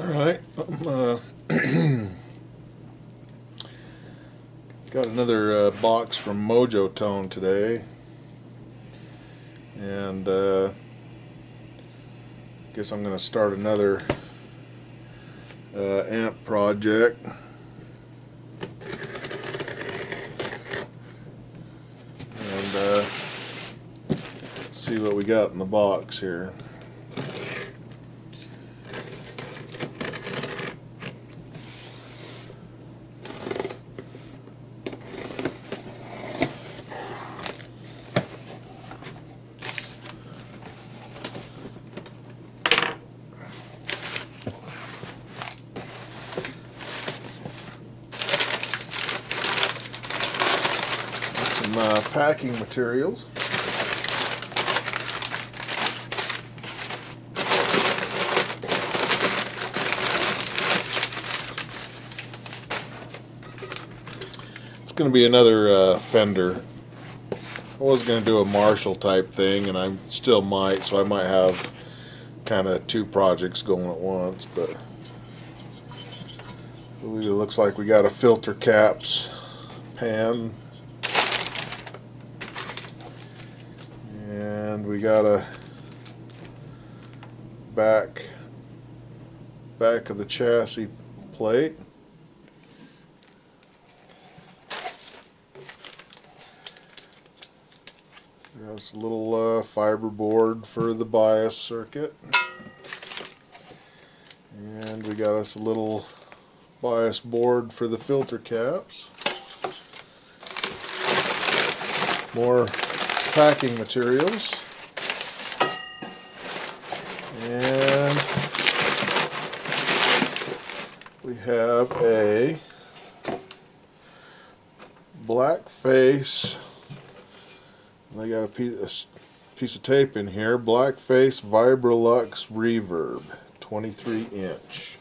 Alright, got another box from Mojo Tone today, and guess I'm going to start another amp project. And see what we got in the box here. Some packing materials. It's going to be another Fender. I was going to do a Marshall type thing, and I still might, so I might have kind of two projects going at once, but it looks like we got a filter caps pan, and we got a back of the chassis plate. There's a little fiber board for the bias circuit, and we got us a little bias board for the filter caps. More packing materials, and we have a BlackFace. I got a piece of tape in here. BlackFace Vibrolux Reverb, 23-inch.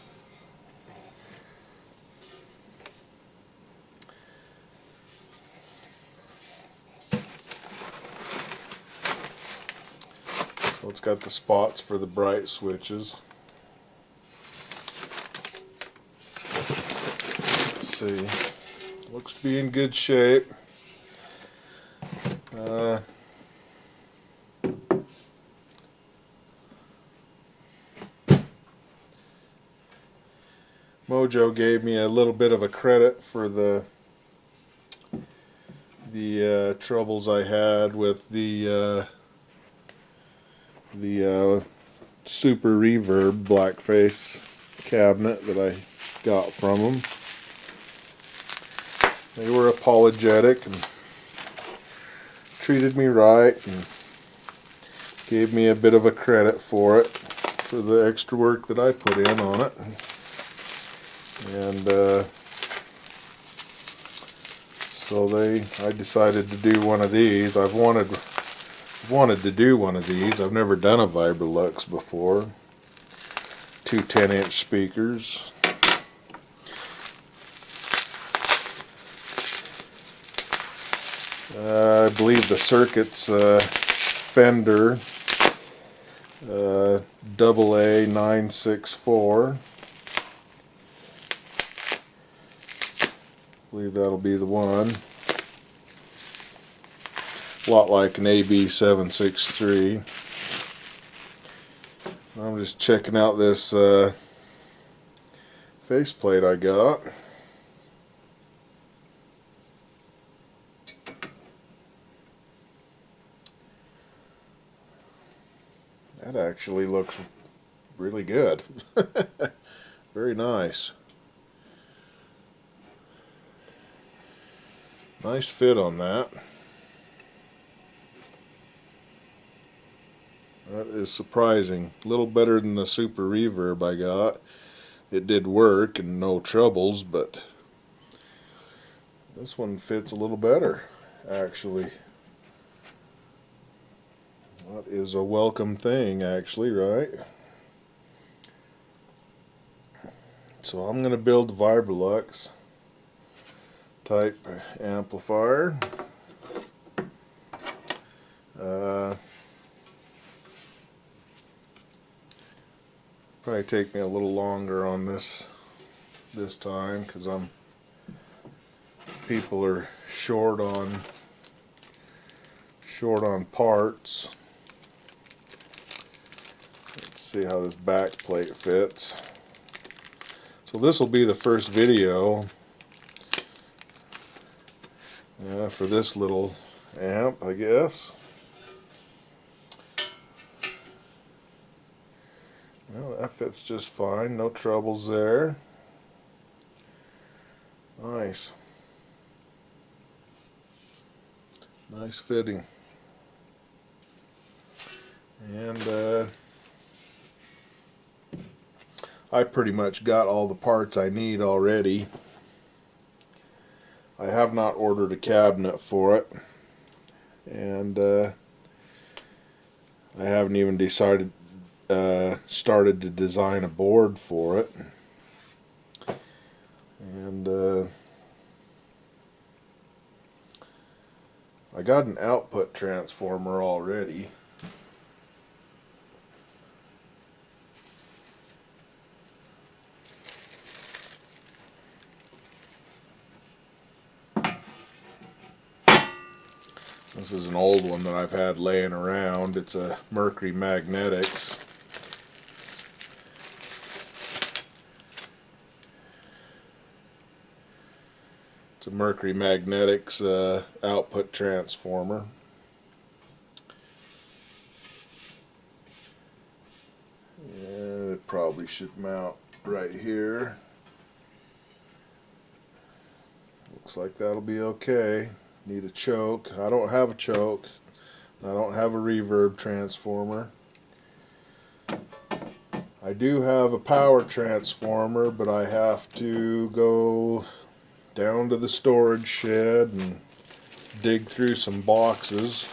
So it's got the spots for the bright switches. Let's see. Looks to be in good shape. Mojo gave me a little bit of a credit for the troubles I had with the Super Reverb BlackFace cabinet that I got from them. They were apologetic and treated me right and gave me a bit of a credit for it, for the extra work that I put in on it. And so I decided to do one of these. I've wanted to do one of these. I've never done a Vibrolux before. Two 10-inch speakers. I believe the circuit's Fender AA964. I believe that'll be the one. A lot like an AB763. I'm just checking out this faceplate I got. That actually looks really good. Very nice. Nice fit on that. That is surprising. A little better than the Super Reverb I got. It did work and no troubles, but this one fits a little better, actually. That is a welcome thing, actually, right? So I'm going to build a Vibrolux type amplifier. Probably take me a little longer on this time because people are short on parts. Let's see how this back plate fits. So this will be the first video for this little amp, I guess. Well, that fits just fine, no troubles there. Nice. Nice fitting. And I pretty much got all the parts I need already. I have not ordered a cabinet for it, and I haven't even started to design a board for it. And I got an output transformer already. This is an old one that I've had laying around. It's a Mercury Magnetics. It's a Mercury Magnetics output transformer. And it probably should mount right here. Looks like that'll be okay. Need a choke. I don't have a choke. I don't have a reverb transformer. I do have a power transformer, but I have to go down to the storage shed and dig through some boxes.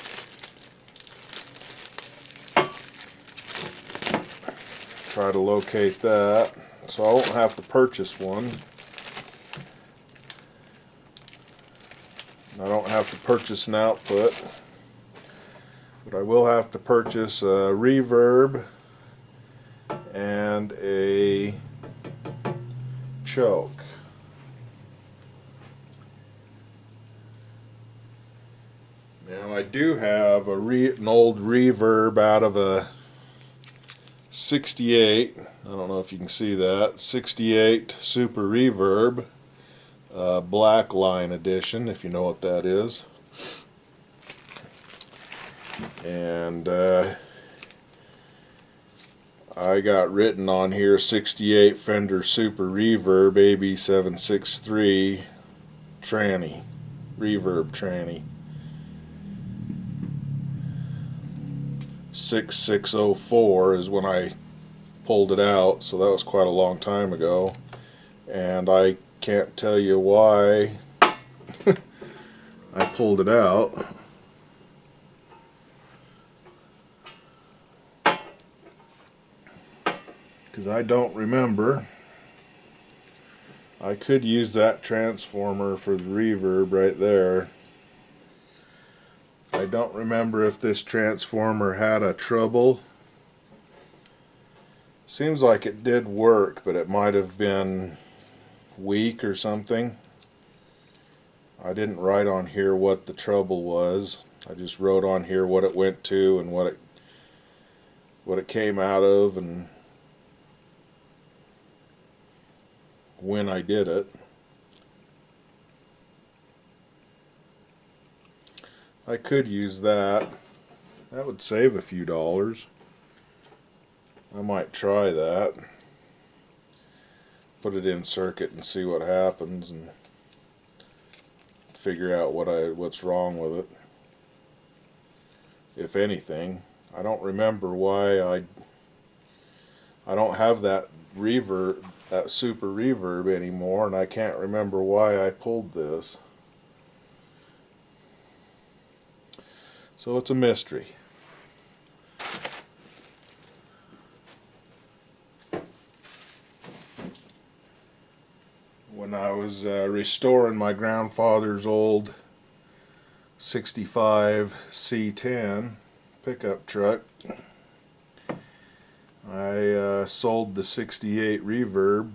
Try to locate that. So I won't have to purchase one. I don't have to purchase an output, but I will have to purchase a reverb and a choke. Now I do have an old reverb out of a 68, I don't know if you can see that, 68 Super Reverb. Black line edition, if you know what that is. And I got written on here 68 Fender Super Reverb AB763 tranny, reverb tranny. 6604 is when I pulled it out, so that was quite a long time ago. And I can't tell you why I pulled it out. Because I don't remember. I could use that transformer for the reverb right there. I don't remember if this transformer had a trouble. Seems like it did work, but it might have been weak or something. I didn't write on here what the trouble was. I just wrote on here what it went to and what it came out of and when I did it. I could use that. That would save a few dollars. I might try that. Put it in circuit and see what happens and figure out what's wrong with it, if anything. I don't remember why I don't have that reverb, that Super Reverb anymore, and I can't remember why I pulled this. So it's a mystery. When I was restoring my grandfather's old 65 C10 pickup truck, I sold the 68 reverb,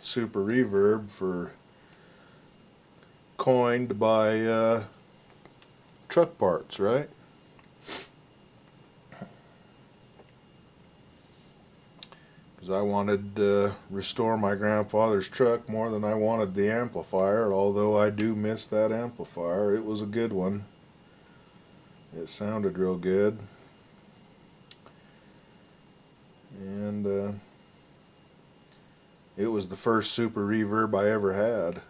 super reverb, for coin to buy truck parts, right? Because I wanted to restore my grandfather's truck more than I wanted the amplifier, although I do miss that amplifier. It was a good one. It sounded real good. And it was the first super reverb I ever had.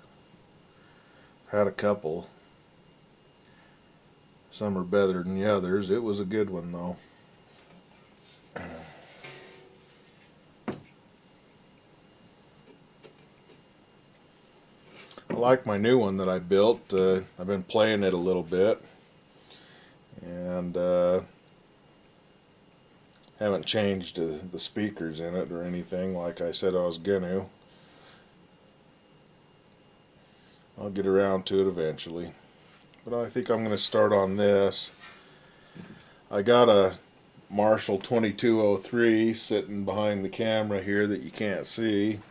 Had a couple. Some are better than the others. It was a good one though. I like my new one that I built. I've been playing it a little bit, and haven't changed the speakers in it or anything like I said I was gonna. I'll get around to it eventually, but I think I'm going to start on this. I got a Marshall 2203 sitting behind the camera here that you can't see,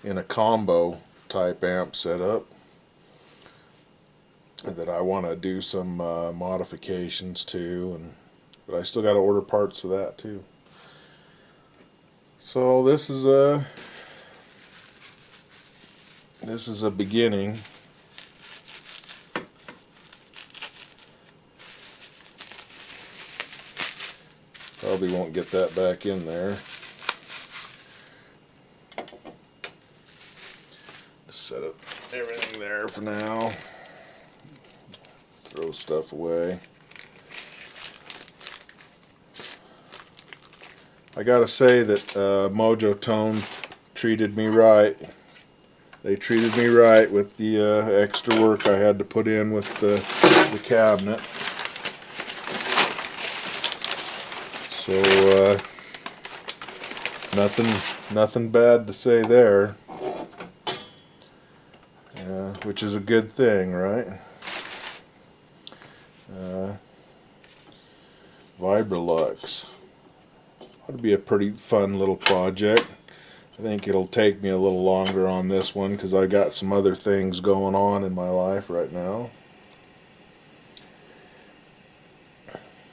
in a combo type amp setup that I want to do some modifications to, but I still got to order parts for that too. So this is a beginning. Probably won't get that back in there. Just set up everything there for now. Throw stuff away. I gotta say that Mojo Tone treated me right. They treated me right with the extra work I had to put in with the cabinet. So nothing bad to say there. Which is a good thing, right? Vibrolux. Ought to be a pretty fun little project. I think it'll take me a little longer on this one because I got some other things going on in my life right now.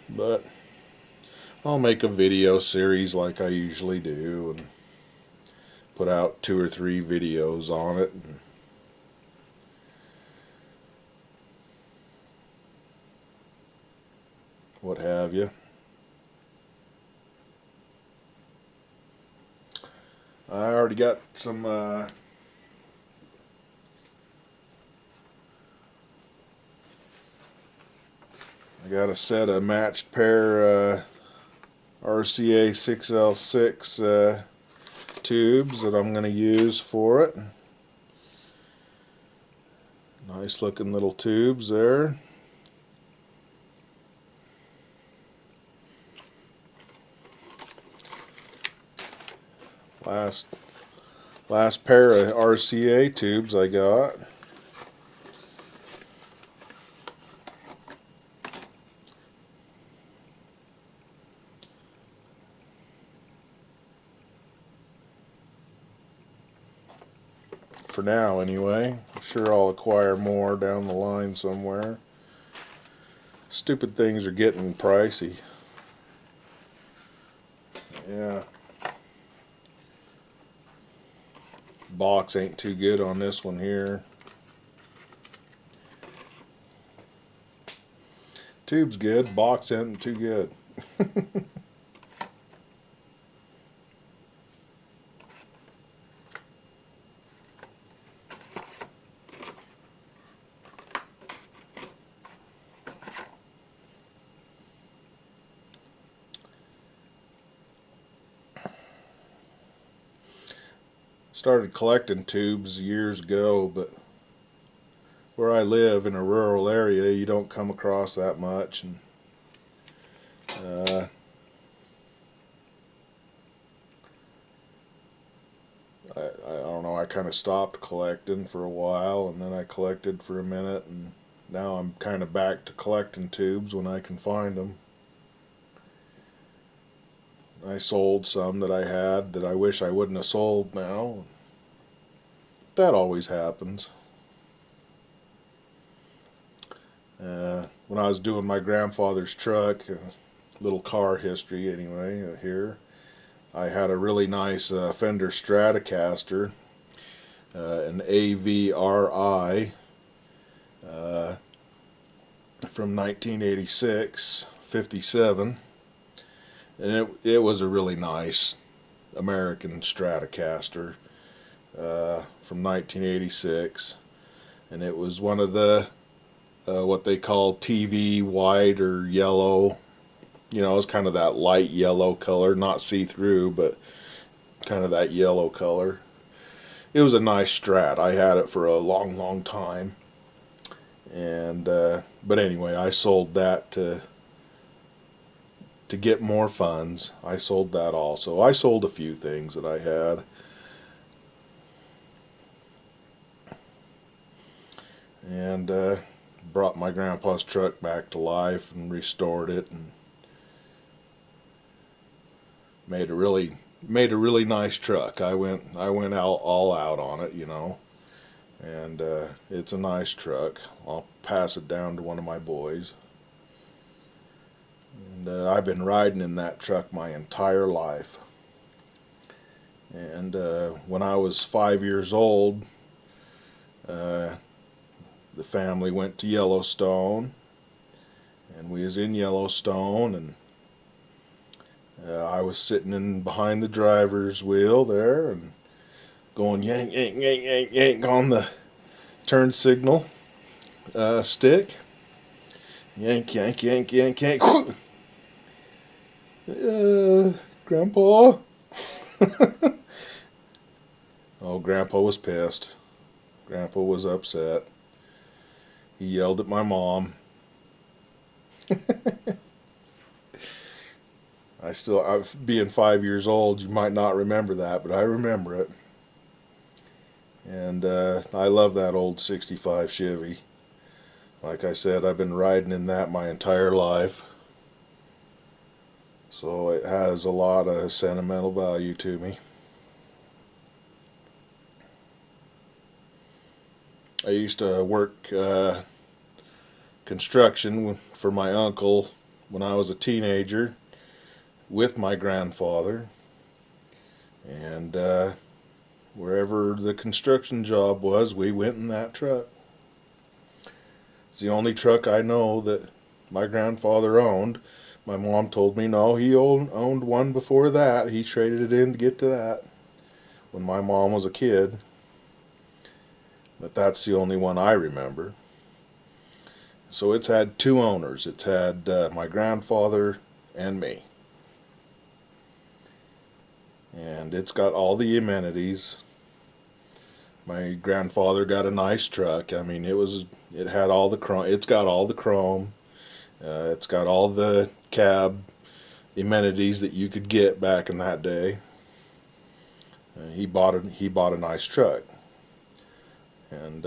But I'll make a video series like I usually do and put out 2 or 3 videos on it. And what have you. I already got some I got a set of matched pair RCA 6L6 tubes that I'm going to use for it. Nice looking little tubes there. Last pair of RCA tubes I got. For now anyway. I'm sure I'll acquire more down the line somewhere. Stupid things are getting pricey. Yeah. Box ain't too good on this one here. Tube's good, box ain't too good. Started collecting tubes years ago, but where I live in a rural area, you don't come across that much, and I don't know, I kind of stopped collecting for a while, and then I collected for a minute, and now I'm kind of back to collecting tubes when I can find them. I sold some that I had that I wish I wouldn't have sold now. That always happens. When I was doing my grandfather's truck, little car history anyway, here, I had a really nice Fender Stratocaster, an AVRI from 1986, 57, and it was a really nice American Stratocaster from 1986, and it was one of the what they call TV white or yellow. You know, it's kind of that light yellow color, not see-through, but kind of that yellow color. It was a nice Strat. I had it for a long, long time. And but anyway, I sold that to get more funds. I sold that also. I sold a few things that I had. And brought my grandpa's truck back to life and restored it and made a really nice truck. I went all out on it, you know. And it's a nice truck. I'll pass it down to one of my boys. And I've been riding in that truck my entire life. And when I was 5 years old, the family went to Yellowstone, and we was in Yellowstone, and I was sitting in behind the driver's wheel there and going yank, yank, yank, yank, yank on the turn signal stick. Yank, yank, yank, yank, yank. Grandpa. Oh, Grandpa was pissed. Grandpa was upset. He yelled at my mom. Being 5 years old, you might not remember that, but I remember it. And I love that old 65 Chevy. Like I said, I've been riding in that my entire life. So it has a lot of sentimental value to me. I used to work construction for my uncle when I was a teenager with my grandfather, and wherever the construction job was, we went in that truck. It's the only truck I know that my grandfather owned. My mom told me no, he owned one before that. He traded it in to get to that when my mom was a kid. But that's the only one I remember. So it's had two owners. It's had my grandfather and me. And it's got all the amenities. My grandfather got a nice truck. I mean, it had all the chrome. It's got all the chrome. It's got all the cab amenities that you could get back in that day. He bought a nice truck. And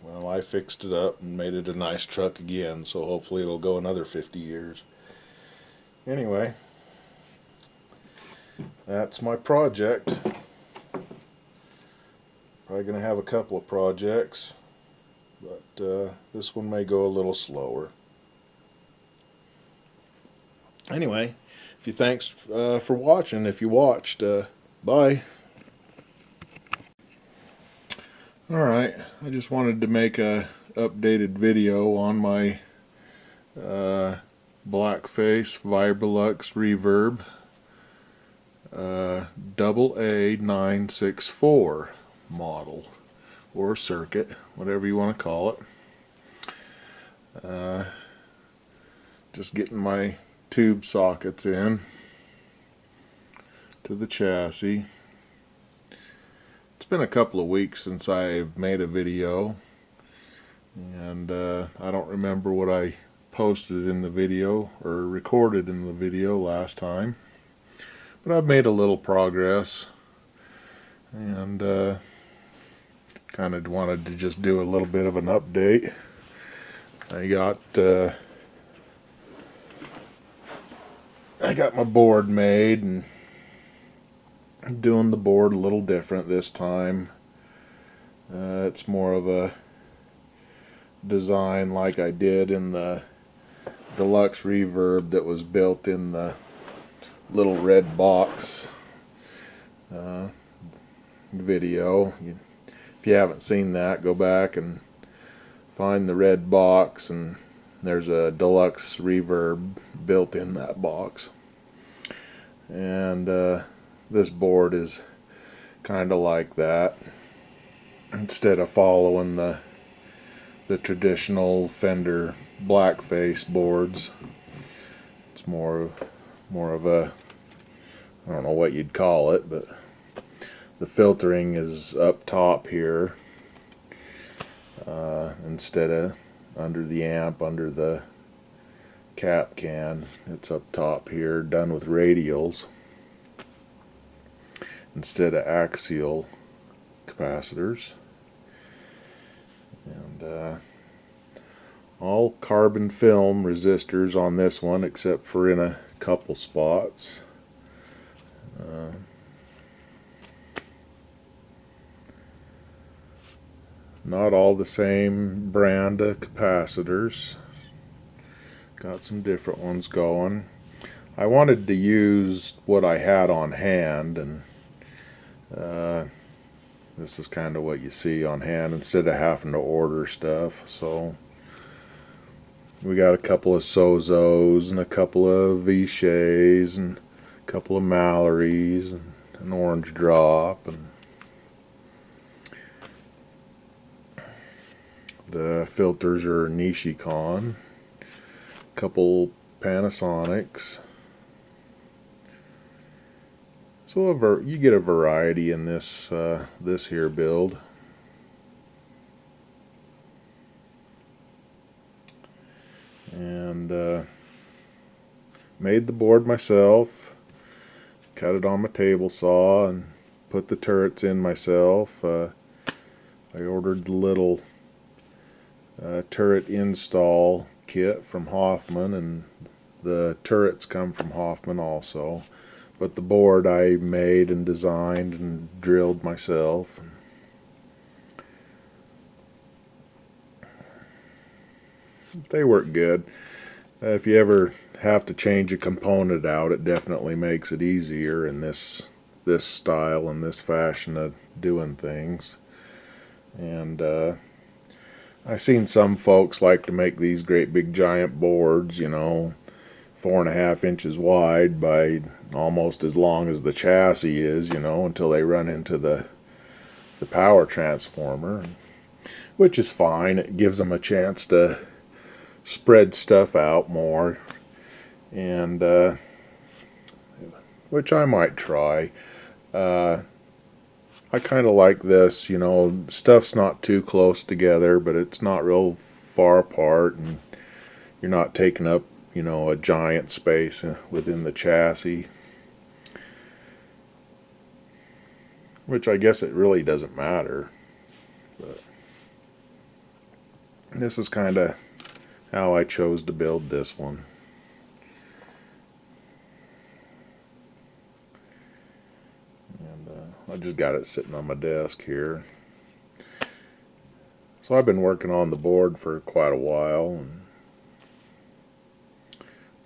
well, I fixed it up and made it a nice truck again, so hopefully it'll go another 50 years. Anyway, that's my project. Probably going to have a couple of projects, but this one may go a little slower. Anyway, thanks for watching. If you watched, bye. Alright, I just wanted to make a updated video on my BlackFace Vibrolux Reverb AA964 model, or circuit, whatever you want to call it. Just getting my tube sockets in to the chassis. It's been a couple of weeks since I've made a video, and I don't remember what I posted in the video or recorded in the video last time, but I've made a little progress, and kind of wanted to just do a little bit of an update. I got I got my board made, and I'm doing the board a little different this time. It's more of a design like I did in the deluxe reverb that was built in the little red box video. If you haven't seen that, go back and find the red box, and there's a deluxe reverb built in that box. And this board is kind of like that. Instead of following the traditional Fender BlackFace boards, it's more of a, I don't know what you'd call it, but the filtering is up top here instead of under the amp, under the cap can. It's up top here, done with radials instead of axial capacitors. And all carbon film resistors on this one, except for in a couple spots. Not all the same brand of capacitors. Got some different ones going. I wanted to use what I had on hand, and this is kind of what you see on hand instead of having to order stuff. So we got a couple of Sozos and a couple of Vichys and a couple of Mallorys and an Orange Drop, and the filters are Nishikon, a couple Panasonics. So you get a variety in this this here build. And made the board myself, cut it on my table saw, and put the turrets in myself. I ordered the little turret install kit from Hoffman, and the turrets come from Hoffman also. But the board I made and designed and drilled myself. They work good. If you ever have to change a component out, it definitely makes it easier in this style and this fashion of doing things. And I've seen some folks like to make these great big giant boards, you know, 4.5 inches wide by almost as long as the chassis is, you know, until they run into the power transformer, which is fine. It gives them a chance to spread stuff out more, and which I might try. I kind of like this, you know, stuff's not too close together, but it's not real far apart, and you're not taking up, you know, a giant space within the chassis, which I guess it really doesn't matter. But this is kind of how I chose to build this one. And I just got it sitting on my desk here. So I've been working on the board for quite a while, and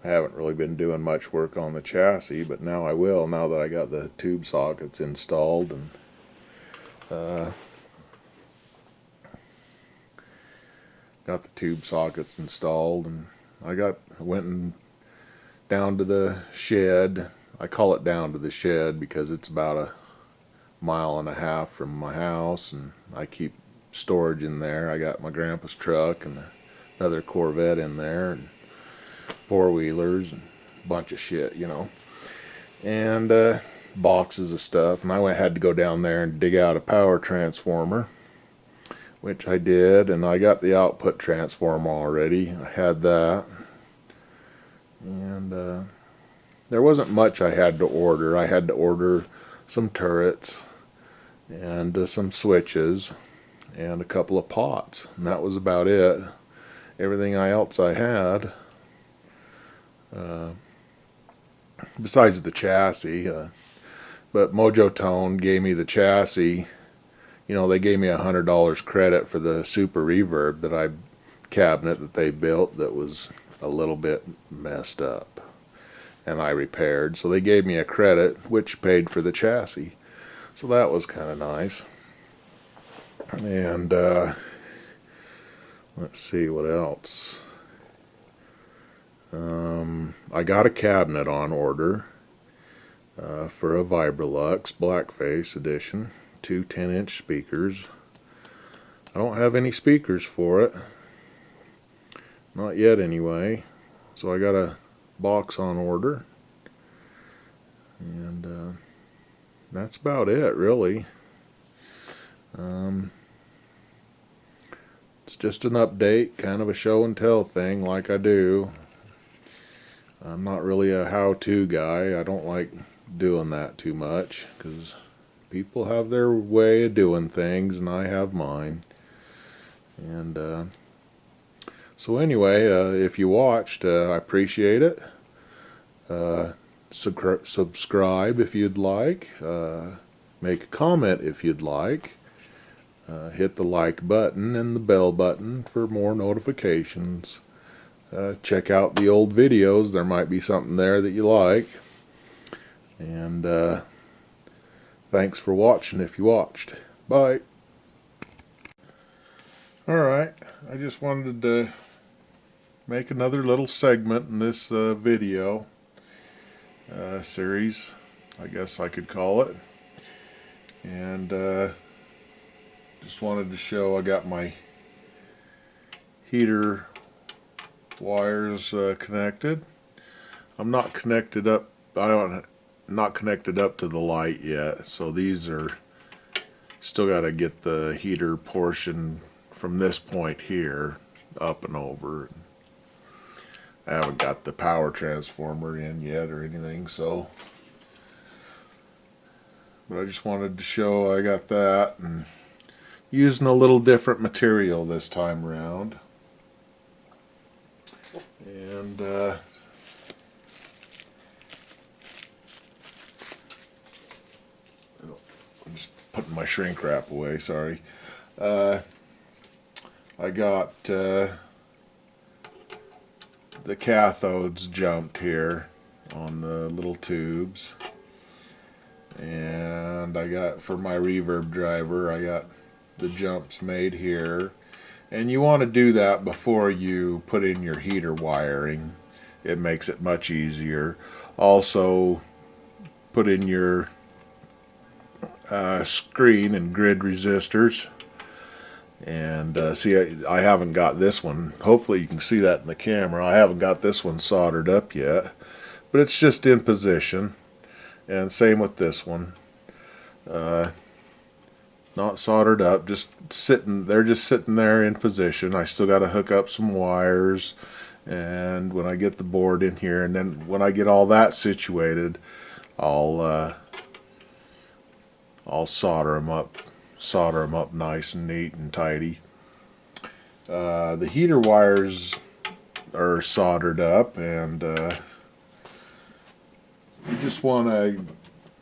I haven't really been doing much work on the chassis, but now I will, now that I got the tube sockets installed. And got the tube sockets installed, and I went down to the shed. I call it down to the shed because it's about a 1.5 miles from my house, and I keep storage in there. I got my grandpa's truck and another Corvette in there, and four-wheelers and a bunch of shit, you know, and boxes of stuff. And I had to go down there and dig out a power transformer, which I did, and I got the output transformer already. I had that, and there wasn't much I had to order. I had to order some turrets and some switches and a couple of pots, and that was about it. Everything else I had besides the chassis. But Mojo Tone gave me the chassis. You know, they gave me $100 credit for the super reverb cabinet that they built that was a little bit messed up, and I repaired. So they gave me a credit, which paid for the chassis. So that was kind of nice. And let's see what else. I got a cabinet on order for a Vibrolux BlackFace edition, two 10-inch speakers. I don't have any speakers for it, not yet anyway, so I got a box on order, and that's about it, really. It's just an update, kind of a show and tell thing like I do. I'm not really a how-to guy. I don't like doing that too much because people have their way of doing things and I have mine. And so anyway, if you watched, I appreciate it. Subscribe if you'd like. Make a comment if you'd like. Hit the like button and the bell button for more notifications. Check out the old videos. There might be something there that you like. And thanks for watching if you watched. Bye. Alright, I just wanted to make another little segment in this video series, I guess I could call it. And just wanted to show I got my heater wires connected. I'm not connected up. Not connected up to the light yet. So these are still got to get the heater portion from this point here up and over. I haven't got the power transformer in yet or anything. So, but I just wanted to show I got that, and using a little different material this time around. And I'm just putting my shrink wrap away, sorry. I got the cathodes jumped here on the little tubes. And I got, for my reverb driver, I got the jumps made here. And you want to do that before you put in your heater wiring. It makes it much easier. Also, put in your screen and grid resistors. And see, I haven't got this one. Hopefully you can see that in the camera. I haven't got this one soldered up yet. But it's just in position. And same with this one. Not soldered up, just sitting. They're just sitting there in position. I still got to hook up some wires, and when I get the board in here, and then when I get all that situated, I'll solder them up nice and neat and tidy. The heater wires are soldered up, and you just want to.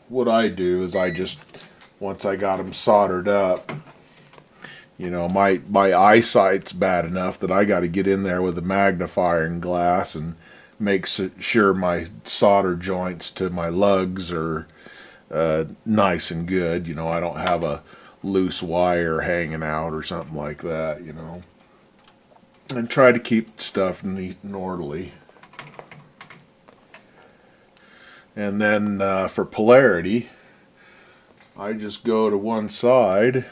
What I do is I just, once I got them soldered up, you know, my eyesight's bad enough that I got to get in there with a magnifying glass and make sure my solder joints to my lugs are nice and good. You know, I don't have a loose wire hanging out or something like that, you know. And try to keep stuff neat and orderly. And then for polarity, I just go to one side.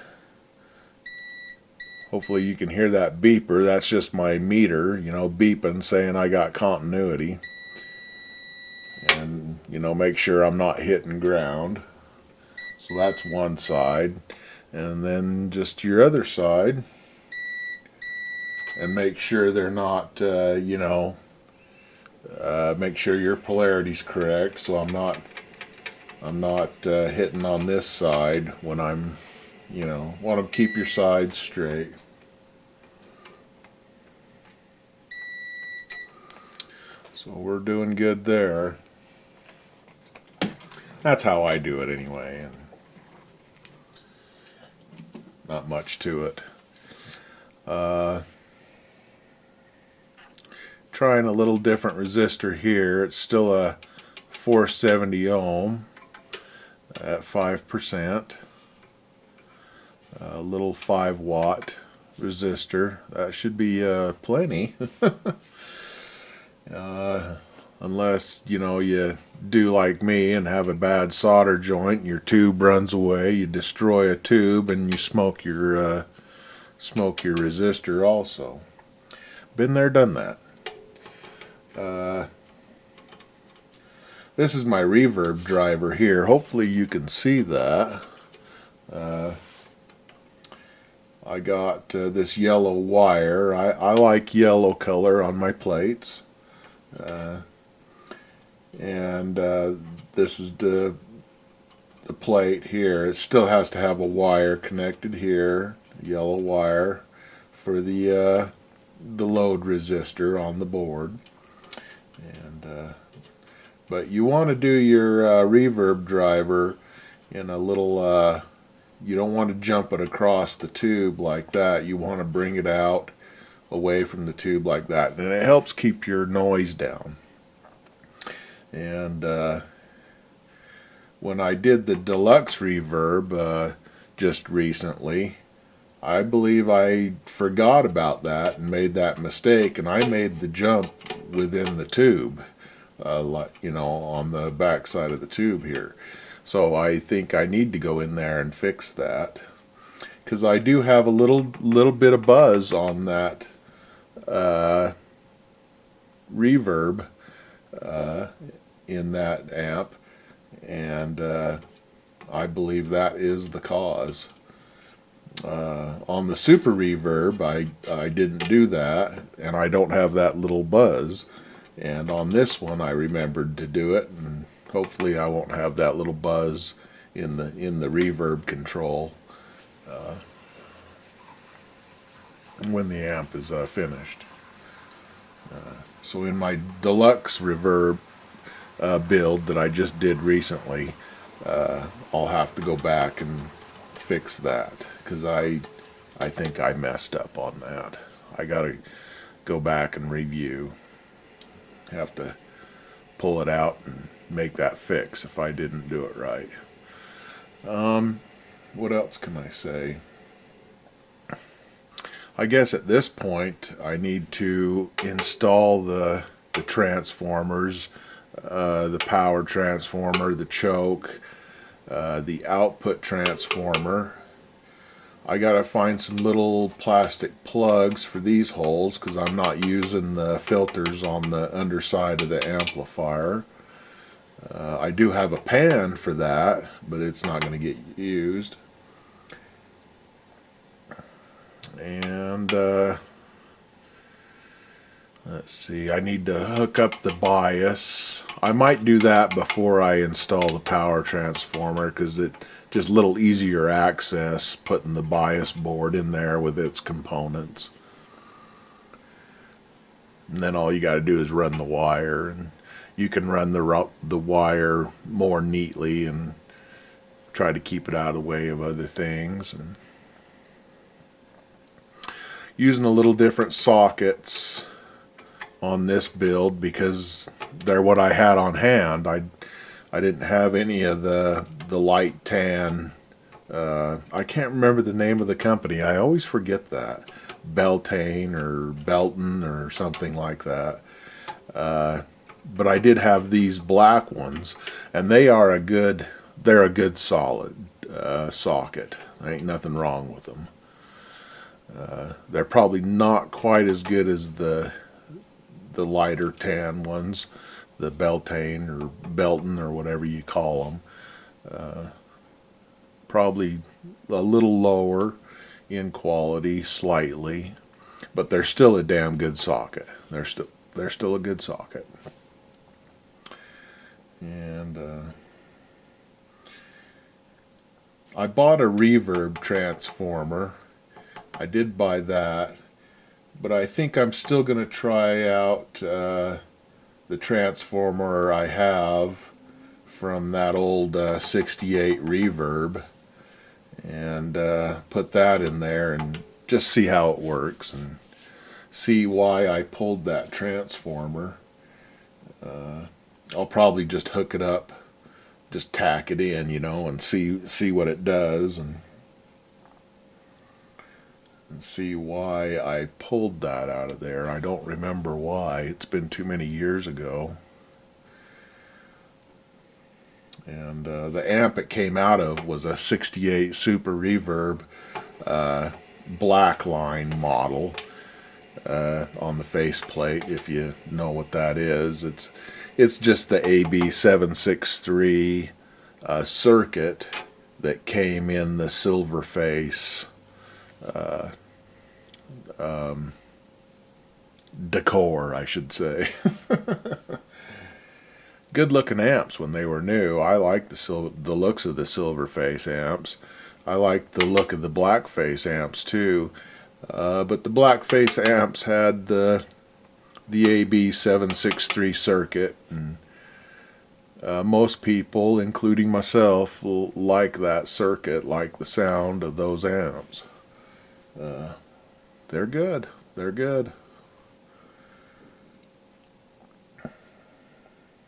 Hopefully you can hear that beeper. That's just my meter, you know, beeping, saying I got continuity. And, you know, make sure I'm not hitting ground. So that's one side. And then just your other side. And make sure they're not, you know, make sure your polarity's correct. So I'm not hitting on this side when I'm, you know, want to keep your sides straight. So we're doing good there. That's how I do it anyway, and not much to it. Trying a little different resistor here. It's still a 470 ohm at 5%. A little 5-watt resistor. That should be plenty. Unless, you know, you do like me and have a bad solder joint and your tube runs away, you destroy a tube and you smoke your resistor also. Been there, done that. This is my reverb driver here. Hopefully you can see that. I got this yellow wire. I like yellow color on my plates. This is the plate here. It still has to have a wire connected here, yellow wire, for the load resistor on the board. But you want to do your reverb driver in a little, you don't want to jump it across the tube like that. You want to bring it out away from the tube like that, and it helps keep your noise down. And when I did the deluxe reverb just recently, I believe I forgot about that and made that mistake, and I made the jump within the tube, you know, on the back side of the tube here. So I think I need to go in there and fix that, because I do have a little bit of buzz on that reverb in that amp, and I believe that is the cause. On the super reverb, I didn't do that, and I don't have that little buzz. And on this one, I remembered to do it, and hopefully I won't have that little buzz in the reverb control when the amp is finished. So in my deluxe reverb build that I just did recently, I'll have to go back and fix that, because I think I messed up on that. I gotta go back and review. Have to pull it out and make that fix if I didn't do it right. What else can I say? I guess at this point I need to install the transformers, the power transformer, the choke, the output transformer. I gotta find some little plastic plugs for these holes, because I'm not using the filters on the underside of the amplifier. I do have a pan for that, but it's not going to get used. And let's see, I need to hook up the bias. I might do that before I install the power transformer, because it's just a little easier access putting the bias board in there with its components. And then all you got to do is run the wire, and you can run the wire more neatly and try to keep it out of the way of other things. And using a little different sockets on this build, because they're what I had on hand. I didn't have any of the light tan. I can't remember the name of the company. I always forget that. Beltane or Belton or something like that. But I did have these black ones, and they're a good solid socket. There ain't nothing wrong with them. They're probably not quite as good as the lighter tan ones, the Beltane or Belton or whatever you call them. Probably a little lower in quality, slightly, but they're still a damn good socket. They're still a good socket. And I bought a reverb transformer. I did buy that, but I think I'm still going to try out the transformer I have from that old 68 Reverb, and put that in there and just see how it works and see why I pulled that transformer. I'll probably just hook it up, just tack it in, you know, and see what it does, and see why I pulled that out of there. I don't remember why. It's been too many years ago. And the amp it came out of was a 68 Super Reverb black line model on the faceplate, if you know what that is. It's just the AB763 circuit that came in the silver face decor, I should say. Good looking amps when they were new. I like the looks of the silver face amps. I like the look of the BlackFace amps too. But the BlackFace amps had the AB763 circuit, and most people, including myself, like that circuit, like the sound of those amps. They're good. They're good.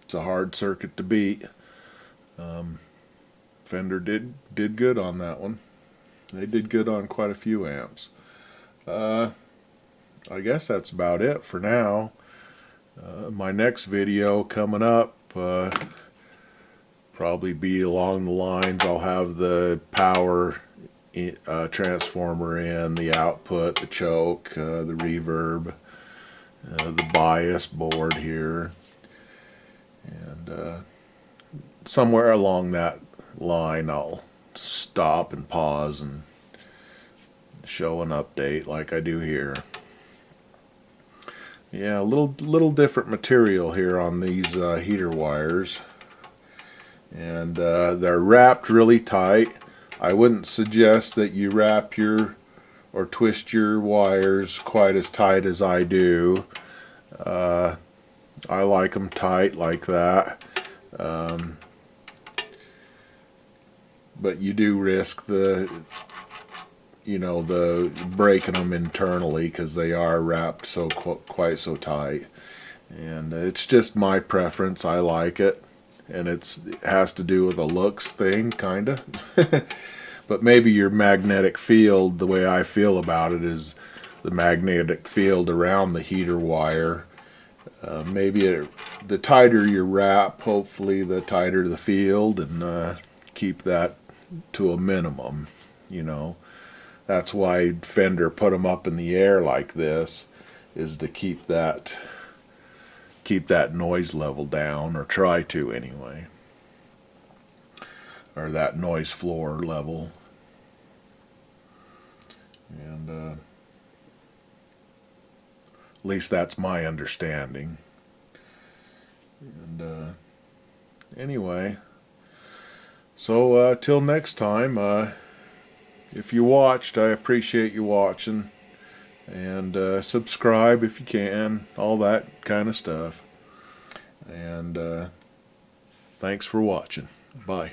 It's a hard circuit to beat. Fender did good on that one. They did good on quite a few amps. I guess that's about it for now. My next video coming up probably be along the lines, I'll have the power transformer in, the output, the choke, the reverb, the bias board here, and somewhere along that line I'll stop and pause and show an update like I do here. Yeah, a little different material here on these heater wires, and they're wrapped really tight. I wouldn't suggest that you wrap or twist your wires quite as tight as I do. I like them tight like that, but you do risk the breaking them internally because they are wrapped so quite so tight. And it's just my preference. I like it, and it has to do with a looks thing, kinda. But maybe your magnetic field, the way I feel about it, is the magnetic field around the heater wire. Maybe the tighter your wrap, hopefully the tighter the field, and keep that to a minimum, you know. That's why Fender put them up in the air like this, is to keep that noise level down, or try to anyway, or that noise floor level. And at least that's my understanding. And anyway, so till next time, if you watched, I appreciate you watching, and subscribe if you can, all that kind of stuff. And thanks for watching. Bye.